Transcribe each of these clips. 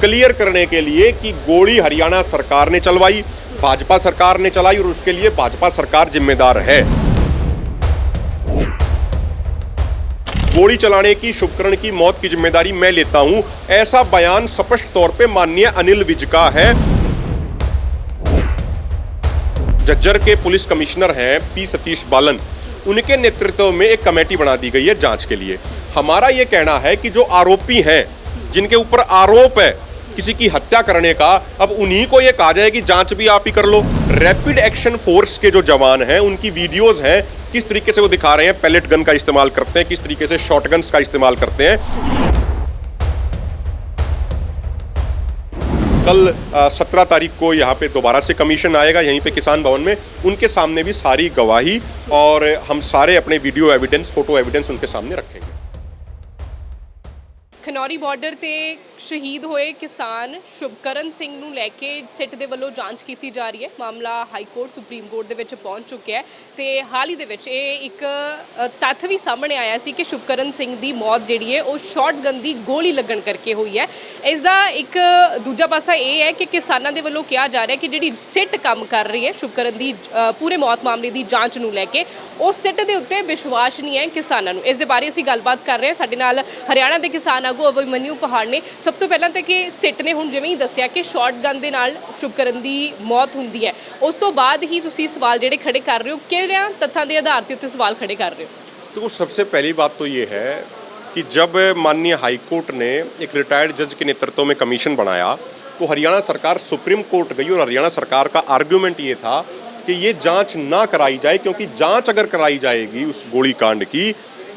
Clear करने के लिए कि गोली हरियाणा सरकार ने चलवाई, भाजपा सरकार ने चलाई और उसके लिए भाजपा सरकार जिम्मेदार है। गोली चलाने की, शुभकरण की मौत की जिम्मेदारी मैं लेता हूं, ऐसा बयान स्पष्ट तौर पे माननीय अनिल विज का है। झज्जर के पुलिस कमिश्नर हैं पी सतीश बालन, उनके नेतृत्व में एक कमेटी बना दी गई है जांच के लिए। हमारा यह कहना है कि जो आरोपी हैं, जिनके ऊपर आरोप है किसी की हत्या करने का, अब उन्हीं को यह कहा जाए कि जांच भी आप ही कर लो। रैपिड एक्शन फोर्स के जो जवान हैं, उनकी वीडियोस हैं, किस तरीके से वो दिखा रहे हैं, पैलेट गन का इस्तेमाल करते हैं, किस तरीके से शॉटगन्स का इस्तेमाल करते हैं। कल 17 तारीख को यहाँ पे दोबारा से कमीशन आएगा, यहीं पे किसान भवन में, उनके सामने भी सारी गवाही और हम सारे अपने वीडियो एविडेंस, फोटो एविडेंस उनके सामने रखेंगे। खनौरी ਬਾਰਡਰ ਤੇ ਸ਼ਹੀਦ ਹੋਏ ਕਿਸਾਨ ਸ਼ੁਭਕਰਨ ਸਿੰਘ ਨੂੰ ਲੈ ਕੇ ਸਿੱਟ ਦੇ ਵੱਲੋਂ ਜਾਂਚ ਕੀਤੀ ਜਾ ਰਹੀ ਹੈ। ਮਾਮਲਾ ਹਾਈ ਕੋਰਟ, ਸੁਪਰੀਮ ਕੋਰਟ ਦੇ ਵਿੱਚ ਪਹੁੰਚ ਚੁੱਕਿਆ ਹੈ ਤੇ ਹਾਲ ਹੀ ਦੇ ਵਿੱਚ ਇਹ ਇੱਕ ਤੱਥ ਵੀ ਸਾਹਮਣੇ ਆਇਆ ਸੀ ਕਿ ਸ਼ੁਭਕਰਨ ਸਿੰਘ ਦੀ ਮੌਤ ਜਿਹੜੀ ਹੈ ਉਹ ਸ਼ਾਟਗਨ ਦੀ ਗੋਲੀ ਲੱਗਣ ਕਰਕੇ ਹੋਈ ਹੈ। ਇਸ ਦਾ ਇੱਕ ਦੂਜਾ ਪਾਸਾ ਇਹ ਹੈ ਕਿ ਕਿਸਾਨਾਂ ਦੇ ਵੱਲੋਂ ਕਿਹਾ ਜਾ ਰਿਹਾ ਕਿ ਜਿਹੜੀ ਸਿੱਟ ਕੰਮ ਕਰ ਰਹੀ ਹੈ ਸ਼ੁਭਕਰਨ ਦੀ ਪੂਰੇ ਮੌਤ ਮਾਮਲੇ ਦੀ ਜਾਂਚ ਨੂੰ ਲੈ ਕੇ, ਉਹ ਸਿੱਟ ਦੇ ਉੱਤੇ ਵਿਸ਼ਵਾਸ ਨਹੀਂ ਹੈ ਕਿਸਾਨਾਂ ਨੂੰ। ਇਸ ਦੇ ਬਾਰੇ ਅਸੀਂ ਗੱਲਬਾਤ ਕਰ ਰਹੇ ਹਾਂ। ਸਾਡੇ ਨਾਲ ਹਰਿਆਣਾ ਦੇ ਕਿਸਾਨ ਆਗੂ ਅਭਿਮਨਿਊ ਪਹਾੜ ਨੇ। ਸਭ ਤੋਂ ਪਹਿਲਾਂ ਤਾਂ ਕਿ ਸਿੱਟ ਨੇ ਹੁਣ ਜਿਵੇਂ ਹੀ ਦੱਸਿਆ ਕਿ ਸ਼ਾਟਗਨ ਦੇ ਨਾਲ ਸ਼ੁਭਕਰਨ ਦੀ ਮੌਤ ਹੁੰਦੀ ਹੈ, ਉਸ ਤੋਂ ਬਾਅਦ ਹੀ ਤੁਸੀਂ ਸਵਾਲ ਜਿਹੜੇ ਖੜੇ ਕਰ ਰਹੇ ਹੋ, ਕਿਹੜਿਆਂ ਤੱਥਾਂ ਦੇ ਆਧਾਰ ਤੇ ਉੱਤੇ ਸਵਾਲ खड़े कर रहे हो? तो सबसे पहली बात तो ये है कि जब माननीय हाई कोर्ट ने एक रिटायर्ड जज के नेतृत्व में कमीशन बनाया तो हरियाणा सरकार सुप्रीम कोर्ट गई और हरियाणा सरकार का आर्ग्यूमेंट ये था कि ये जांच ना कराई जाए, क्योंकि जांच अगर कराई जाएगी उस गोलीकांड की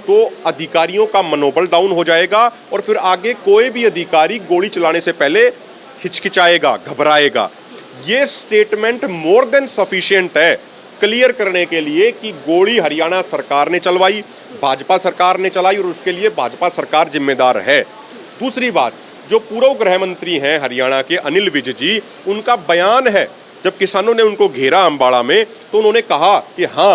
तो अधिकारियों का मनोबल डाउन हो जाएगा और फिर आगे कोई भी अधिकारी गोली चलाने से पहले हिचकिचाएगा, घबराएगा। ये स्टेटमेंट मोर देन सफिशिएंट है क्लियर करने के लिए कि गोली हरियाणा सरकार ने चलवाई, भाजपा सरकार ने चलाई और उसके लिए भाजपा सरकार जिम्मेदार है। दूसरी बात, जो पूर्व गृह मंत्री हैं हरियाणा के अनिल विज जी, उनका बयान है, जब किसानों ने उनको घेरा अम्बाड़ा में तो उन्होंने कहा कि हाँ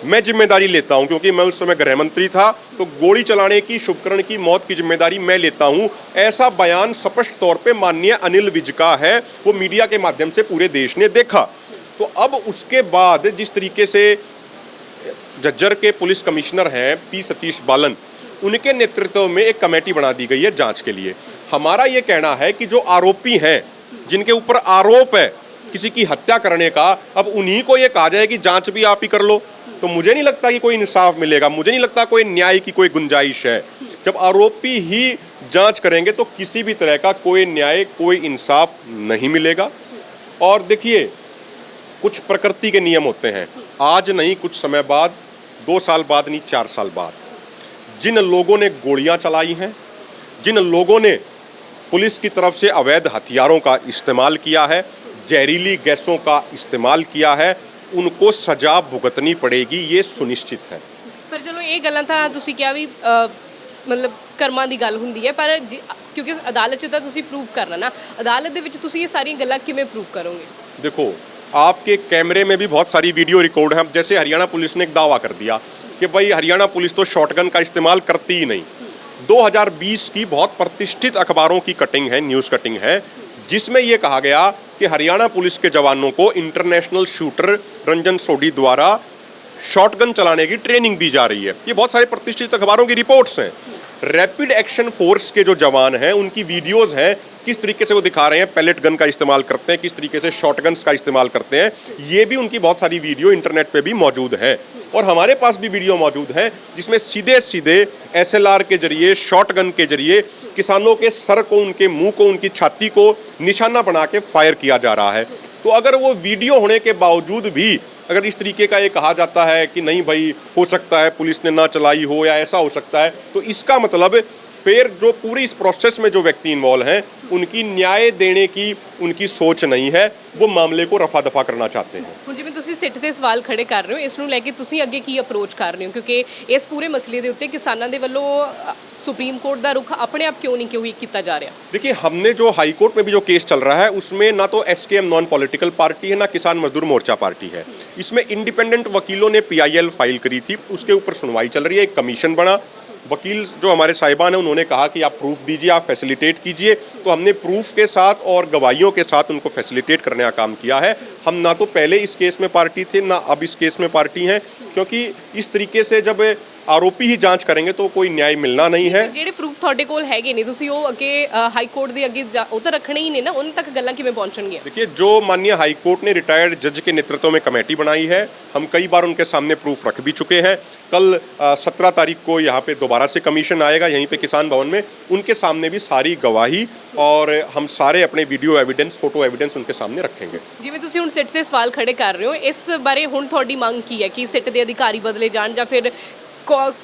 मैं जिम्मेदारी लेता हूं, क्योंकि मैं उस समय गृह मंत्री था, तो गोली चलाने की, शुभकरण की मौत की जिम्मेदारी मैं लेता हूं। ऐसा बयान स्पष्ट तौर पे माननीय अनिल विज का है, वो मीडिया के माध्यम से पूरे देश ने देखा। तो अब उसके बाद जिस तरीके से झज्जर के पुलिस कमिश्नर हैं पी सतीश बालन, उनके नेतृत्व में एक कमेटी बना दी गई है जांच के लिए। हमारा ये कहना है कि जो आरोपी हैं, जिनके ऊपर आरोप है किसी की हत्या करने का, अब उन्हीं को ये कहा जाए कि जांच भी आप ही कर लो, तो मुझे नहीं लगता कि कोई इंसाफ मिलेगा, मुझे नहीं लगता कोई न्याय की कोई गुंजाइश है। जब आरोपी ही जांच करेंगे तो किसी भी तरह का कोई न्याय, कोई इंसाफ नहीं मिलेगा। और देखिए, कुछ प्रकृति के नियम होते हैं, आज नहीं कुछ समय बाद, 2 साल बाद नहीं 4 साल बाद, जिन लोगों ने गोलियां चलाई हैं, जिन लोगों ने पुलिस की तरफ से अवैध हथियारों का इस्तेमाल किया है, जहरीली गैसों का इस्तेमाल किया है, उनको सजा भुगतनी पड़ेगी, ये सुनिश्चित है। पर चलो ये गल्लां तां तुसीं किहा भी मतलब कर्मां दी गल हुंदी है, पर क्योंकि अदालत 'ਚ ਤਾਂ ਤੁਸੀਂ प्रूव करना ना, अदालत ਦੇ ਵਿੱਚ ਤੁਸੀਂ ਇਹ ਸਾਰੀਆਂ ਗੱਲਾਂ ਕਿਵੇਂ प्रूव करोगे? देखो, आपके कैमरे में भी बहुत सारी वीडियो रिकॉर्ड हैं। जैसे हरियाणा पुलिस ने एक दावा कर दिया कि भाई हरियाणा पुलिस तो शॉटगन का इस्तेमाल करती ही नहीं। 2020 की बहुत प्रतिष्ठित अखबारों की कटिंग है, न्यूज़ कटिंग है, जिसमें यह कहा गया कि हरियाणा पुलिस के जवानों को इंटरनेशनल शूटर रंजन सोढी द्वारा शॉटगन चलाने की ट्रेनिंग दी जा रही है। ये बहुत सारे प्रतिष्ठित अखबारों की रिपोर्ट्स हैं। रैपिड एक्शन फोर्स के जो जवान हैं, उनकी वीडियोस हैं, किस तरीके से वो दिखा रहे हैं, पैलेट गन का इस्तेमाल करते हैं, किस तरीके से शॉटगन्स का इस्तेमाल करते हैं, ये भी उनकी बहुत सारी वीडियो इंटरनेट पे भी मौजूद है। और हमारे पास भी वीडियो मौजूद है जिसमें सीधे सीधे SLR के जरिए, शॉटगन के जरिए किसानों के सर को, उनके मुंह को, उनकी छाती को निशाना बना के फायर किया जा रहा है। तो अगर वो वीडियो होने के बावजूद भी अगर इस तरीके का ये कहा जाता है कि नहीं भाई हो सकता है पुलिस ने ना चलाई हो या ऐसा हो सकता है, तो इसका मतलब फिर जो पूरी इस प्रोसेस में जो व्यक्ति इन्वॉल्व हैं, उनकी न्याय देने की उनकी सोच नहीं है, वो मामले को रफा दफा करना चाहते हैं। ਹੁਣ ਜਿਵੇਂ ਤੁਸੀਂ ਸਿੱਟ ਦੇ ਸਵਾਲ ਖੜੇ ਕਰ ਰਹੇ ਹੋ, ਇਸ ਨੂੰ ਲੈ ਕੇ ਤੁਸੀਂ ਅੱਗੇ ਕੀ ਅਪਰੋਚ ਕਰ ਰਹੇ ਹੋ, ਕਿਉਂਕਿ ਇਸ ਪੂਰੇ ਮਸਲੇ ਦੇ ਉੱਤੇ ਕਿਸਾਨਾਂ ਦੇ ਵੱਲੋਂ सुप्रीम कोर्ट का रुख अपने आप क्यों नहीं किया जा रहा? देखिए, हमने जो हाई कोर्ट में भी जो केस चल रहा है उसमें ना तो SKM नॉन पॉलिटिकल पार्टी है, ना किसान मजदूर मोर्चा पार्टी है। इसमें इंडिपेंडेंट वकीलों ने PIL फाइल करी थी, उसके ऊपर सुनवाई चल रही है, एक कमीशन बना, वकील जो हमारे साहिबान हैं उन्होंने कहा कि आप प्रूफ दीजिए, आप फैसिलिटेट कीजिए, तो हमने प्रूफ के साथ और गवाहियों के साथ उनको फैसिलिटेट करने का काम किया है। हम ना तो पहले इस केस में पार्टी थे, ना अब इस केस में पार्टी हैं, क्योंकि इस तरीके से जब आरोपी ही जांच करेंगे तो कोई न्याय मिलना नहीं है। ਜਿਹੜੇ ਪ੍ਰੂਫ ਤੁਹਾਡੇ ਕੋਲ ਹੈਗੇ ਨੇ ਤੁਸੀਂ ਉਹ ਅੱਗੇ ਹਾਈ ਕੋਰਟ ਦੇ ਅੱਗੇ ਉਹ ਤਾਂ ਰੱਖਣੇ ही ਨੇ ਨਾ, ਉਹਨਾਂ ਤੱਕ ਗੱਲਾਂ ਕਿਵੇਂ ਪਹੁੰਚਣਗੀਆਂ? देखिए, जो माननीय हाई कोर्ट ने रिटायर्ड जज के नेतृत्व में कमेटी बनाई है, हम कई बार उनके सामने प्रूफ रख भी चुके हैं। कल 17 तारीख को यहाँ पे दोबारा से कमीशन आएगा यहीं पे किसान भवन में, उनके सामने भी सारी गवाही और हम सारे अपने वीडियो एविडेंस, फोटो एविडेंस उनके सामने रखेंगे। ਜਿਵੇਂ ਤੁਸੀਂ ਹੁਣ ਸਿੱਟ ਤੇ ਸਵਾਲ ਖੜੇ ਕਰ ਰਹੇ ਹੋ, ਇਸ ਬਾਰੇ ਹੁਣ ਤੁਹਾਡੀ ਮੰਗ ਕੀ ਹੈ ਕਿ ਸਿੱਟ ਦੇ ਅਧਿਕਾਰੀ ਬਦਲੇ ਜਾਣ ਜਾਂ ਫਿਰ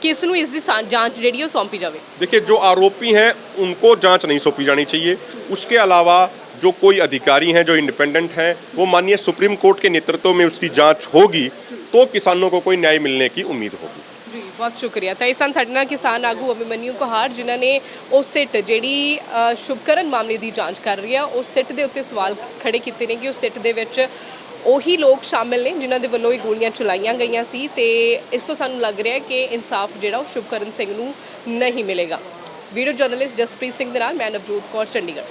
ਕਿਸ ਨੂੰ ਇਸ ਦੀ ਜਾਂਚ ਜਿਹੜੀ ਉਹ ਸੌਂਪੀ ਜਾਵੇ? देखिए, जो आरोपी हैं उनको जांच नहीं सौंपी जानी चाहिए। उसके अलावा जो कोई अधिकारी हैं जो इंडिपेंडेंट हैं, वो माननीय सुप्रीम कोर्ट के नेतृत्व में उसकी जांच होगी तो किसानों को कोई न्याय मिलने की उम्मीद होगी। ਜੀ ਬਹੁਤ ਸ਼ੁਕਰੀਆ। ਤਾਂ ਇਹ ਸਨ ਸਾਡੇ ਨਾਲ ਕਿਸਾਨ ਆਗੂ ਅਭਿਮਨਿਊ ਕੌਹਾਰ, ਜਿਨ੍ਹਾਂ ਨੇ ਉਹ ਸਿੱਟ ਜਿਹੜੀ ਸ਼ੁਭਕਰਨ ਮਾਮਲੇ ਦੀ ਜਾਂਚ ਕਰ ਰਹੀ ਆ, ਉਸ ਸਿੱਟ ਦੇ ਉੱਤੇ ਸਵਾਲ ਖੜੇ ਕੀਤੇ ਨੇ ਕਿ ਉਸ ਸਿੱਟ ਦੇ ਵਿੱਚ ਉਹੀ ਲੋਕ ਸ਼ਾਮਿਲ ਨੇ ਜਿਨ੍ਹਾਂ ਦੇ ਵੱਲੋਂ ਇਹ ਗੋਲੀਆਂ ਚਲਾਈਆਂ ਗਈਆਂ ਸੀ, ਤੇ ਇਸ ਤੋਂ ਸਾਨੂੰ ਲੱਗ ਰਿਹਾ ਕਿ ਇਨਸਾਫ ਜਿਹੜਾ ਉਹ ਸ਼ੁਭਕਰਨ ਸਿੰਘ ਨੂੰ ਨਹੀਂ ਮਿਲੇਗਾ। ਵੀਡੀਓ ਜਰਨਲਿਸਟ ਜਸਪ੍ਰੀਤ ਸਿੰਘ ਦੇ ਨਾਲ ਮੈਂ ਨਵਜੋਤ ਕੌਰ, ਚੰਡੀਗੜ੍ਹ।